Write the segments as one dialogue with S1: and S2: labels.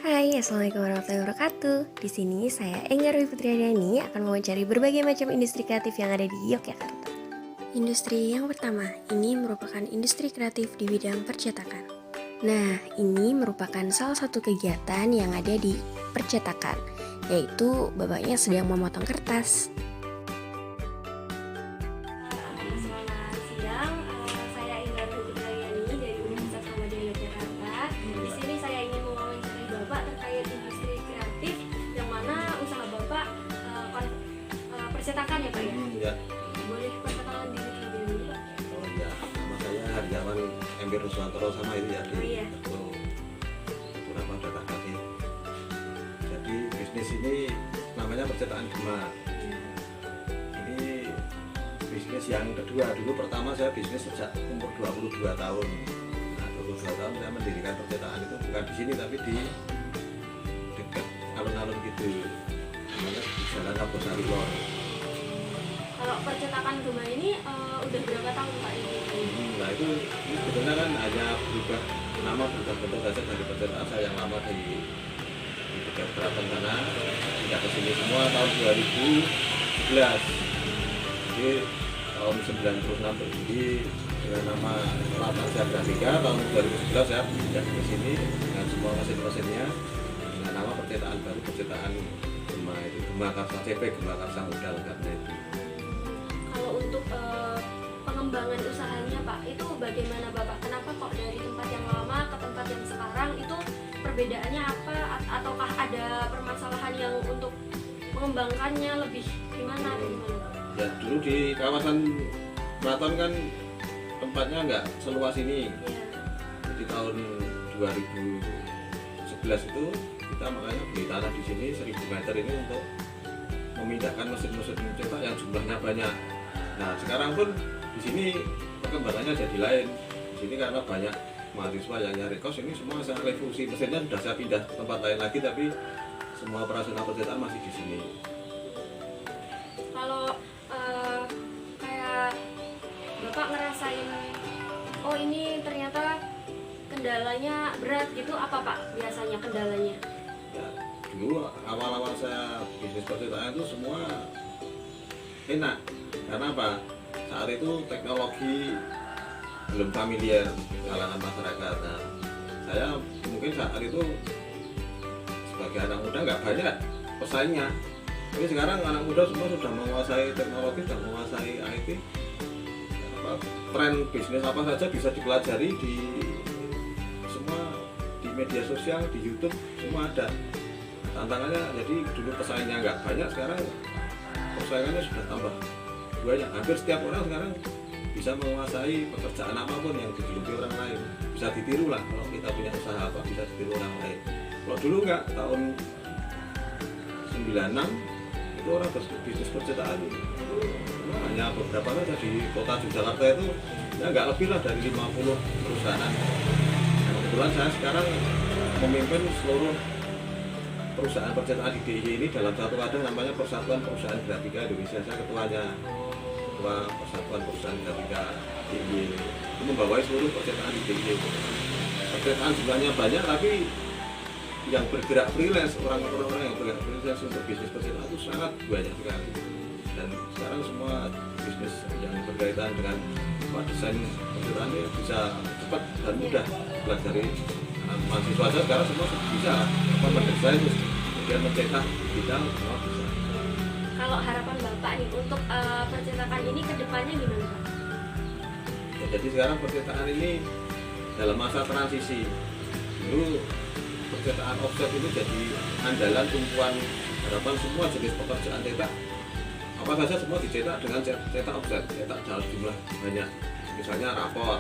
S1: Hai, assalamualaikum warahmatullahi wabarakatuh. Di sini saya Enggar Dwi Putriadani akan mewawancari berbagai macam industri kreatif yang ada di Yogyakarta. Industri yang pertama, ini merupakan industri kreatif di bidang percetakan. Nah, ini merupakan salah satu kegiatan yang ada di percetakan, yaitu bapaknya sedang memotong kertas.
S2: Selamat siang, saya Enggar Dwi Putriadani dari Universitas Muhammadiyah Yogyakarta. Di sini saya ingin mewawancari Bapak terkait industri kreatif yang mana usaha Bapak percetakan ya Pak ya?
S3: Ya.
S2: Boleh perkenalan diri terlebih dahulu Pak?
S3: Oh iya, nama saya Haryawan Empir Ruswantoro sama itu ya
S2: Oh iya.
S3: beberapa data tadi. Jadi bisnis ini namanya percetakan gema. Ini bisnis yang kedua. Dulu pertama saya bisnis sejak umur 22 tahun. Nah, 22 tahun saya mendirikan percetakan itu bukan di sini tapi di dekat alun-alun gitu. Namanya di Jalan Abosari Lor.
S2: Kalau percetakan gema ini udah berapa tahun Pak ini?
S3: Nah itu ini sebenarnya kan hanya berubah nama, berubah bentuk saja dari percetakan saya yang lama di dekat Keraton sana pindah ke sini semua tahun 2011. Jadi tahun 96 berdiri dengan nama Lapansia Grafika. Tahun 2011 saya pindah ke sini dengan semua mesin-mesinnya dengan nama percetakan baru, percetakan Gema itu, Gema Karsa CP, Gema Karsa Muda lengkapnya itu.
S2: Kalau untuk pengembangan usahanya Pak, itu bagaimana Bapak? Kenapa kok dari tempat yang lama ke tempat yang sekarang itu perbedaannya apa? Ataukah ada permasalahan yang untuk mengembangkannya lebih gimana?
S3: Ya dulu di kawasan Keraton kan tempatnya nggak seluas ini.
S2: Ya.
S3: Jadi tahun 2011 itu kita makanya beli tanah di sini 1000 meter ini untuk memindahkan mesin-mesin cetak yang jumlahnya banyak. Nah sekarang pun di sini perkembangannya jadi lain. Di sini karena banyak mahasiswa yang nyari kos, ini semua saya revolusi, mesinnya sudah saya pindah ke tempat lain lagi, tapi semua operasional percetakan masih di sini.
S2: Kalau kayak Bapak ngerasain, oh ini ternyata kendalanya berat gitu, apa Pak biasanya kendalanya?
S3: Ya, dulu awal-awal saya bisnis percetakan itu semua enak. Karena apa? Saat itu teknologi belum familiar kalangan masyarakat. Nah, saya mungkin saat itu sebagai anak muda nggak banyak pesaingnya. Tapi sekarang anak muda semua sudah menguasai teknologi, sudah menguasai IT. Tren bisnis apa saja bisa dipelajari di semua di media sosial, di YouTube semua ada. Tantangannya jadi dulu pesaingnya nggak banyak, sekarang persaingannya sudah tambah banyak. Hampir setiap orang sekarang bisa menguasai pekerjaan apapun yang digeluti orang lain. Bisa ditiru lah kalau kita punya usaha apa, bisa ditiru orang lain. Kalau dulu nggak, tahun 96 itu orang bisnis percetakan hanya beberapa saja di kota Yogyakarta itu ya nggak lebih lah dari 50 perusahaan. Nah, kebetulan saya sekarang memimpin seluruh perusahaan percetakan di DIY ini dalam satu wadah namanya Persatuan Perusahaan Grafika Indonesia. Saya ketuanya, ketua Persatuan Perusahaan Grafika DIY. Itu membawai seluruh percetakan di DIY. Percetakan jumlahnya banyak, tapi yang bergerak freelance, orang-orang yang bergerak freelance untuk bisnis percetakan itu sangat banyak sekali. Dan sekarang semua bisnis yang berkaitan dengan desain percetakan ini bisa cepat dan mudah pelajari. Mahasiswa aja sekarang semua bisa mendesain, kemudian mencetak digital, semua bisa.
S2: Kalau harapan Bapak nih untuk percetakan ini ke depannya gimana Pak?
S3: Ya, jadi sekarang percetakan ini dalam masa transisi. Dulu percetakan offset itu jadi andalan tumpuan harapan semua jenis pekerjaan cetak. Apa saja semua dicetak dengan cetak offset, cetak dalam jumlah banyak. Misalnya rapor,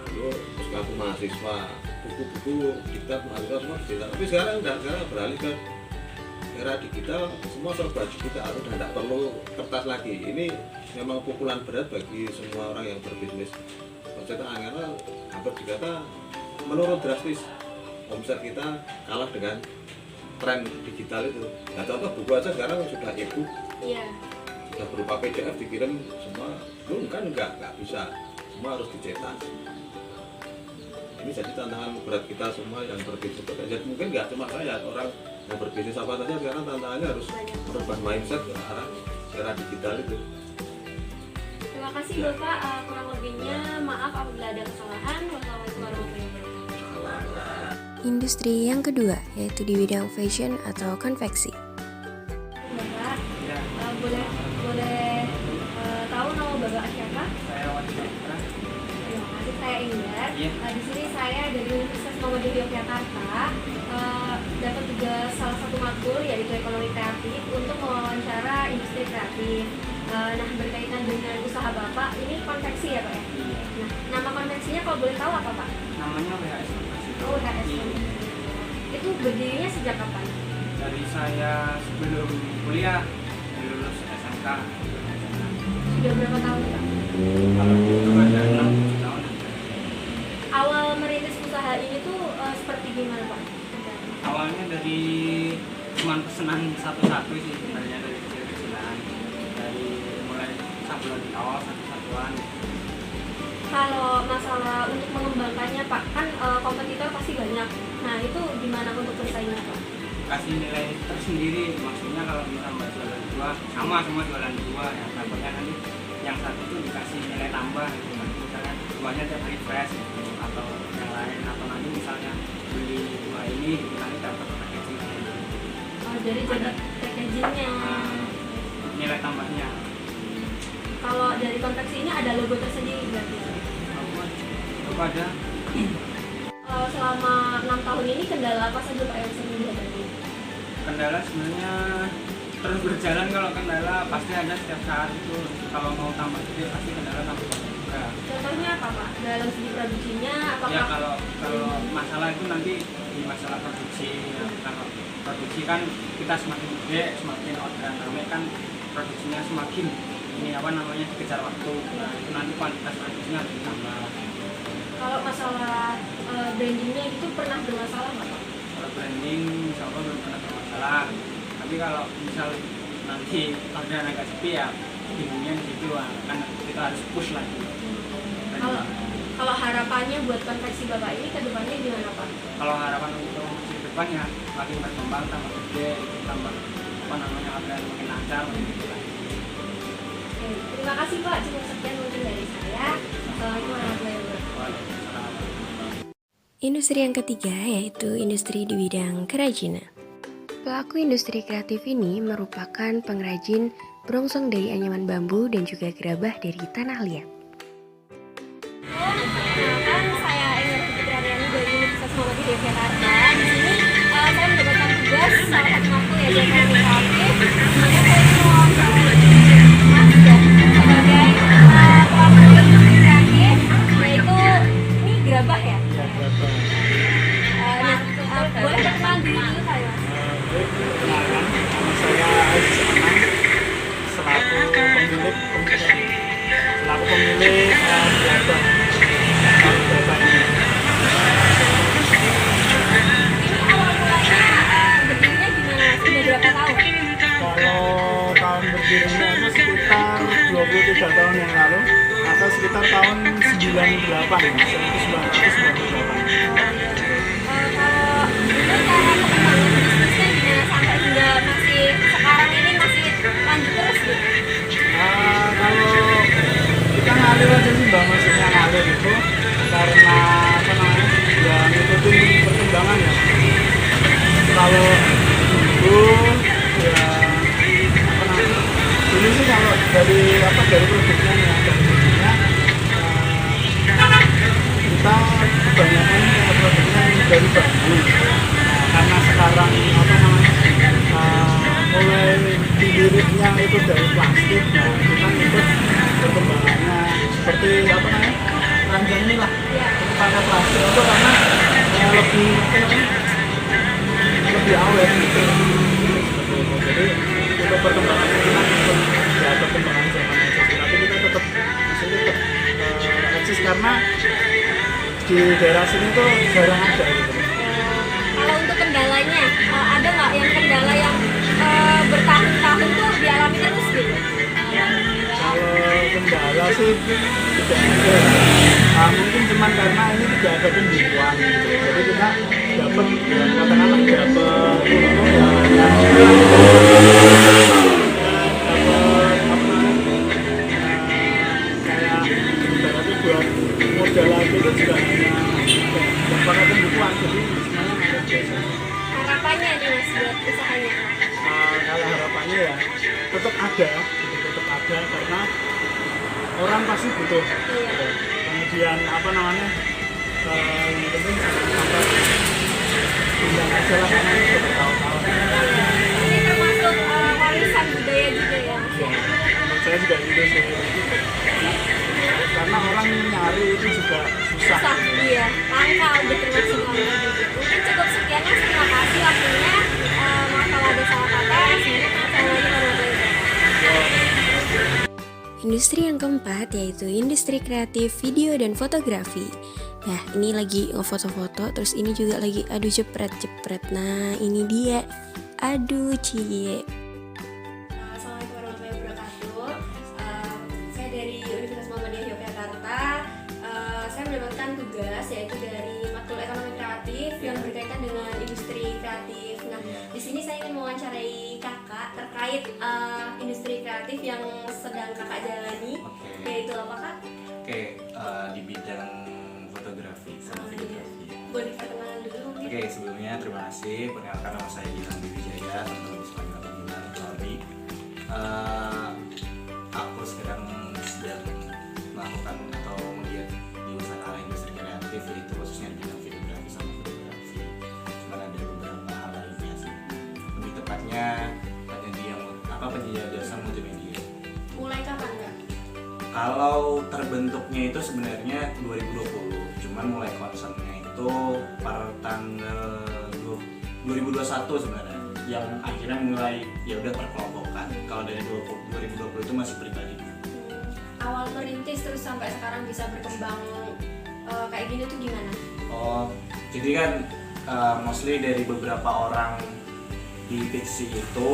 S3: dulu puskapul mahasiswa, buku-buku diktat mahasiswa semua digital. Tapi sekarang enggak, sekarang beralih ke era digital, semua serba digital, udah tidak perlu kertas lagi. Ini memang pukulan berat bagi semua orang yang berbisnis percetakan karena hampir dikata menurun drastis. Omset kita kalah dengan tren digital itu. Nah contoh buku aja sekarang sudah e-book, sudah berupa PDF dikirim semua. Lu kan enggak bisa, semua harus dicetak. Ini jadi tantangan berat kita semua yang berbisnis. Jadi mungkin nggak cuma saya, orang yang berbisnis apa saja sekarang tantangannya harus merubah mindset ke arah era digital itu.
S2: Terima kasih Bapak, kurang lebihnya maaf apabila ada kesalahan. Wassalamualaikum warahmatullahi wabarakatuh.
S1: Industri yang kedua yaitu di bidang fashion atau konveksi.
S2: Bapak, boleh tahu nama Bapak siapa?
S4: Saya Wadi Putra.
S2: Terima kasih, saya Indah.
S4: Iya.
S2: Di sini saya dari Universitas Muhammadiyah Yogyakarta dapat juga salah satu matkul yaitu ekonomi kreatif untuk mewawancara industri kreatif. Nah, berkaitan dengan usaha Bapak, ini konveksi ya Pak ya?
S4: Iya.
S2: Nah, nama konveksinya kalau boleh tahu apa Pak?
S4: Namanya WHS.
S2: Oh, HS.
S4: Iya.
S2: Itu berdirinya sejak kapan?
S4: Dari saya sebelum kuliah lulus SMK.
S2: Sudah berapa tahun Pak?
S4: Kalau itu ada 6 tahun.
S2: Awal merintis usaha ini tuh seperti gimana Pak?
S4: Awalnya dari cuman pesanan satu-satu sih sebenarnya, dari kecil-kecilan, dari mulai sablon di awal satu-satuan.
S2: Kalau masalah untuk mengembangkannya Pak, kan kompetitor pasti banyak. Nah, itu gimana untuk bersaingnya Pak?
S4: Kasih nilai tersendiri, maksudnya kalau misalnya jualan dua sama semua jualan dua, ya takutnya nanti yang satu itu dikasih nilai tambah gitu kan, misalnya duanya tiap hari fresh gitu, atau yang lain, atau nanti misalnya beli dua ini gitu nanti dapat packaging gitu.
S2: Oh, jadi packagingnya.
S4: Nilai tambahnya
S2: Kalau dari konveksi ini ada logo tersendiri berarti.
S4: apa ada
S2: Selama 6 tahun ini kendala apa saja Pak yang sering dihadapi?
S4: kendala sebenarnya terus berjalan. Kalau kendala pasti ada setiap saat itu, kalau mau tambah gede pasti kendala tambah juga.
S2: Contohnya apa Pak? Dalam segi produksinya apakah?
S4: Ya kalau masalah itu nanti di masalah produksi ya. Kalau produksi kan kita semakin gede, semakin orderan rame kan produksinya semakin ini apa namanya dikejar waktu. Nah itu nanti kualitas produksinya harus ditambah.
S2: Kalau masalah brandingnya itu pernah bermasalah nggak Pak?
S4: Kalau branding insya Allah belum pernah bermasalah. Tapi kalau misal nanti orderan agak sepi ya bingungnya di situ kan kita harus push lagi.
S2: Kalau harapannya buat konveksi Bapak ini ke depannya gimana Pak?
S4: Kalau harapan untuk masa depan ya makin berkembang, tambah gede, tambah apa namanya orderan makin lancar, makin gitu lah.
S2: Oke, terima kasih Pak, cukup sekian mungkin dari saya. Assalamualaikum warahmatullahi wabarakatuh.
S4: Waalaikumsalam.
S1: Industri yang ketiga yaitu industri di bidang kerajinan. Pelaku industri kreatif ini merupakan pengrajin brongsong dari anyaman bambu dan juga gerabah dari tanah liat.
S2: Perkenalkan, saya Enggar Fitri Aryani dari Universitas Muhammadiyah Yogyakarta. Di sini saya mendapatkan tugas salah satu matkul yaitu ekonomi kreatif. Dimana saya itu mewawancara Mas ya sebagai pelaku industri kreatif, yaitu ini gerabah ya. Nah, boleh perkenalan diri dulu saya Mas.
S5: Perkenalkan, nama saya Aziz Anang, selaku pemilik gerabah ini.
S2: Ini awal mulanya berdirinya gimana? Sudah berapa tahun?
S5: Kalau tahun berdirinya itu sekitar 23 tahun yang lalu, atau sekitar tahun 98, 1998.
S2: Kalau itu cara pengembangan bisnisnya gimana sampai hingga masih sekarang ini masih lanjut terus gitu?
S5: Kalau kita ngalir aja sih mbak, maksudnya ngalir itu karena apa namanya ya ngikutin perkembangan ya. Kalau dulu ya apa namanya dulu sih kalau dari produknya nih ya, dari produknya kita kebanyakan produknya dari bambu. Karena sekarang apa namanya mulai diliriknya itu dari plastik, nah kita ngikut perkembangannya seperti apa namanya ranjang ini lah pakai plastik itu karena lebih apa namanya lebih awet gitu. Jadi untuk perkembangannya kita ngikut ya perkembangan zaman aja sih, tapi kita tetap masih tetap eksis karena di daerah sini tuh jarang ada gitu.
S2: Kalau untuk kendalanya, ada nggak yang kendala yang bertahun-tahun tuh dialami terus gitu?
S5: Kalau kendala sih tidak ada. Mungkin cuman karena ini tidak ada pembukuan gitu. Jadi kita dapat katakanlah dapat untung kayak ibaratnya buat modal lagi itu juga hanya pakai pembukuan, jadi semuanya ada biasa.
S2: Harapannya nih mas buat usahanya.
S5: Kalau harapannya ya tetap ada karena orang pasti butuh.
S2: Iya.
S5: Kemudian apa namanya, yang penting sampai undang aja lah karena ini sudah bertahun-tahun.
S2: Ini termasuk warisan budaya juga ya mas ya.
S5: Menurut saya juga gitu sih. Karena orang nyari itu juga susah.
S2: Susah, iya, langka udah termasuk langka juga. Mungkin cukup sekian mas, terima kasih waktunya. Maaf kalau ada salah kata. Assalamualaikum warahmatullahi wabarakatuh.
S1: Industri yang keempat yaitu industri kreatif video dan fotografi. Nah, ini lagi ngefoto-foto, terus ini juga lagi aduh jepret. Nah, ini dia. Aduh, cie.
S2: Assalamualaikum warahmatullahi wabarakatuh. Saya dari Universitas Muhammadiyah Yogyakarta. Saya mendapatkan tugas yaitu dari matkul ekonomi kreatif yang berkaitan dengan industri kreatif. Nah, di sini saya ingin mewawancarai kakak terkait industri kreatif yang sedang kakak jalani, yaitu apa kak?
S6: Oke, di bidang fotografi sama videografi.
S2: Boleh perkenalan dulu mungkin?
S6: Oke, sebelumnya terima kasih. Perkenalkan nama saya Gilang Wijaya, teman-teman bisa panggil aku Gilang Sorry. Aku sedang melakukan atau melihat di usaha industri kreatif, yaitu khususnya di bidang videografi sama fotografi. Cuma ada beberapa hal lainnya sih. Lebih tepatnya penyedia jasa multimedia.
S2: Mulai kapan kak?
S6: Kalau terbentuknya itu sebenarnya 2020, cuman mulai concernnya itu per tanggal 2021 sebenarnya, yang akhirnya mulai ya udah perkelompokan. Kalau dari 2020 itu masih pribadi.
S2: Awal merintis terus sampai sekarang bisa berkembang kayak gini tuh gimana?
S6: Oh, jadi kan mostly dari beberapa orang di Pixi itu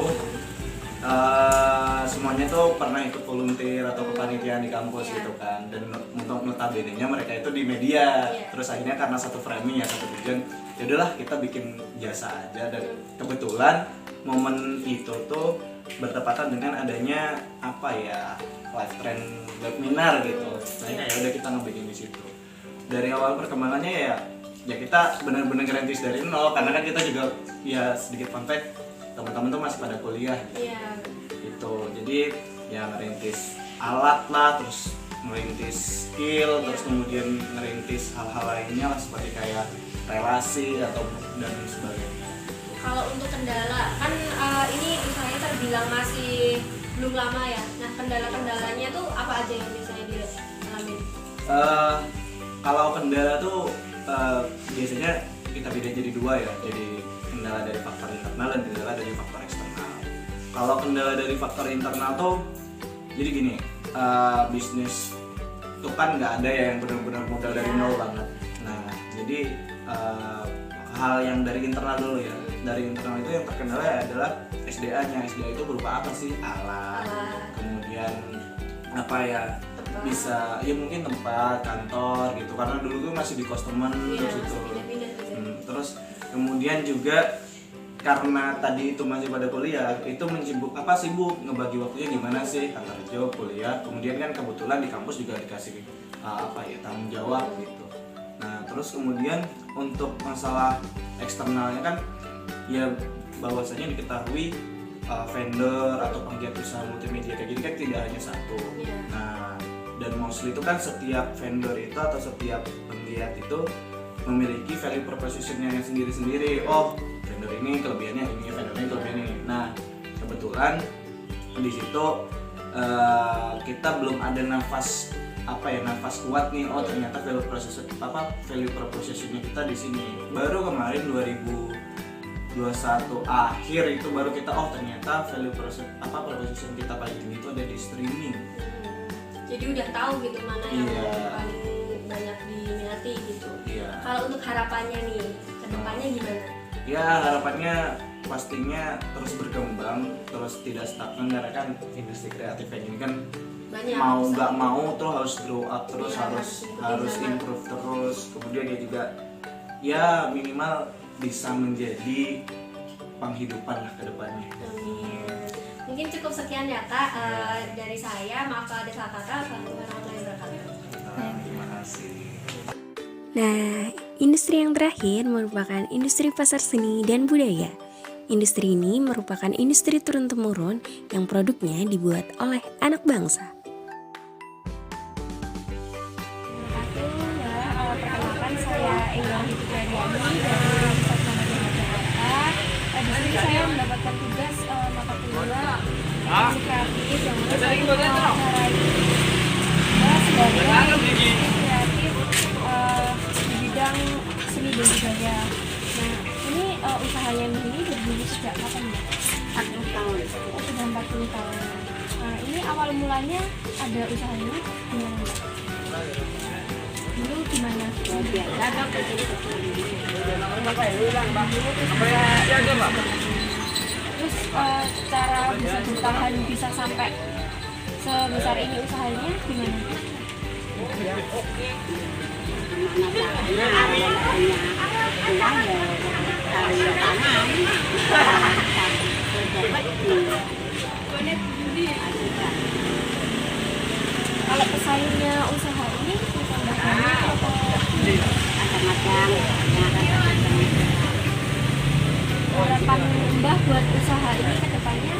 S6: semuanya tuh pernah ikut volunteer atau kepanitiaan di kampus gitu kan, dan untuk notabene-nya mereka itu di media. Terus akhirnya karena satu framing ya, satu tujuan, ya udahlah kita bikin jasa aja. Dan kebetulan momen itu tuh bertepatan dengan adanya apa ya, live trend webinar gitu. Nah ya udah kita ngebikin di situ. Dari awal perkembangannya ya kita benar-benar ngerintis dari nol, karena kan kita juga ya sedikit fun fact, teman-teman tuh masih pada kuliah.
S2: Iya.
S6: Gitu. Jadi ya ngerintis alat lah, terus ngerintis skill, terus kemudian ngerintis hal-hal lainnya lah seperti kayak relasi atau dan sebagainya.
S2: Kalau untuk kendala kan ini usahanya terbilang masih belum lama ya. Nah, kendala-kendalanya tuh apa aja yang biasanya dialami?
S6: Kalau kendala tuh biasanya kita beda jadi dua ya. Jadi kendala dari faktor internal dan kendala dari faktor eksternal. Kalau kendala dari faktor internal tuh jadi gini, bisnis itu kan nggak ada ya yang benar-benar modal dari nol banget. Nah, jadi hal yang dari internal dulu ya. Dari internal itu yang terkendala adalah SDA-nya. SDA itu berupa apa sih? Alat. Kemudian apa ya? Bisa ya mungkin tempat, kantor gitu. Karena dulu tuh masih di customer terus itu. Terus kemudian juga karena tadi itu masih pada kuliah, itu sibuk ngebagi waktunya gimana sih antara kerja, kuliah. Kemudian kan kebetulan di kampus juga dikasih tanggung jawab gitu. Nah terus kemudian untuk masalah eksternalnya kan ya bahwasanya diketahui vendor atau penggiat usaha multimedia kayak gini kan tidak hanya satu. Nah dan mostly itu kan setiap vendor itu atau setiap penggiat itu memiliki value proposition-nya yang sendiri-sendiri. Oh, vendor ini kelebihannya ini, vendor ini kelebihannya ini. Nah, kebetulan di situ kita belum ada nafas kuat nih. Oh, ternyata value proposition-nya kita di sini. Baru kemarin 2021 akhir itu baru kita ternyata value proposition kita paling tinggi itu ada di streaming.
S2: Jadi udah tahu gitu mana yang paling banyak diminati gitu. Kalau untuk harapannya nih, kedepannya gimana?
S6: Ya harapannya pastinya terus berkembang, terus tidak stagnan, karena kan industri kreatif kayak gini kan
S2: Banyak
S6: mau
S2: usaha.
S6: nggak mau tuh harus grow up terus,
S2: Iya,
S6: harus
S2: harus ikutin zaman.
S6: improve terus. Kemudian dia juga ya minimal bisa menjadi penghidupan lah ke depannya.
S2: Amin. Mungkin cukup sekian ya Kak dari saya. Maaf kalau ada salah kata. Assalamualaikum warahmatullahi wabarakatuh.
S6: Terima kasih.
S1: Nah, industri yang terakhir merupakan industri pasar seni dan budaya. Industri ini merupakan industri turun-temurun yang produknya dibuat oleh anak bangsa.
S2: Perkenalkan saya Enggar Hidupradiani dari Pusat Perbelanjaan Jakarta. Di sini saya mendapatkan tugas mata kuliah ekonomi kreatif yang mana saya mewawancarai sebagai industri kreatif di bidang seni dan budaya. Nah, ini usahanya ini berdiri sejak kapan ya? 40 tahun. Oh, sudah 40 tahun. Nah, ini awal mulanya ada usahanya gimana? Dulu gimana? Terus cara bisa bertahan bisa sampai sebesar ini usahanya gimana? Kalau pesaingnya usaha ini tambah banyak atau harapan Mbah buat usaha ini ke depannya?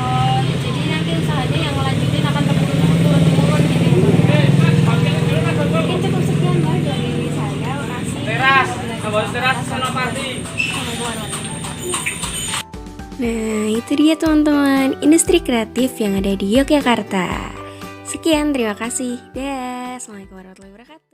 S2: Oh, jadi nanti usahanya yang ngelanjutin akan turun-temurun gitu ya, Mbak? Mungkin cukup sekian Mbak dari saya. Makasih.
S1: Nah, itu dia teman-teman, industri kreatif yang ada di Yogyakarta. Sekian, terima kasih. Dah, Assalamualaikum warahmatullahi wabarakatuh.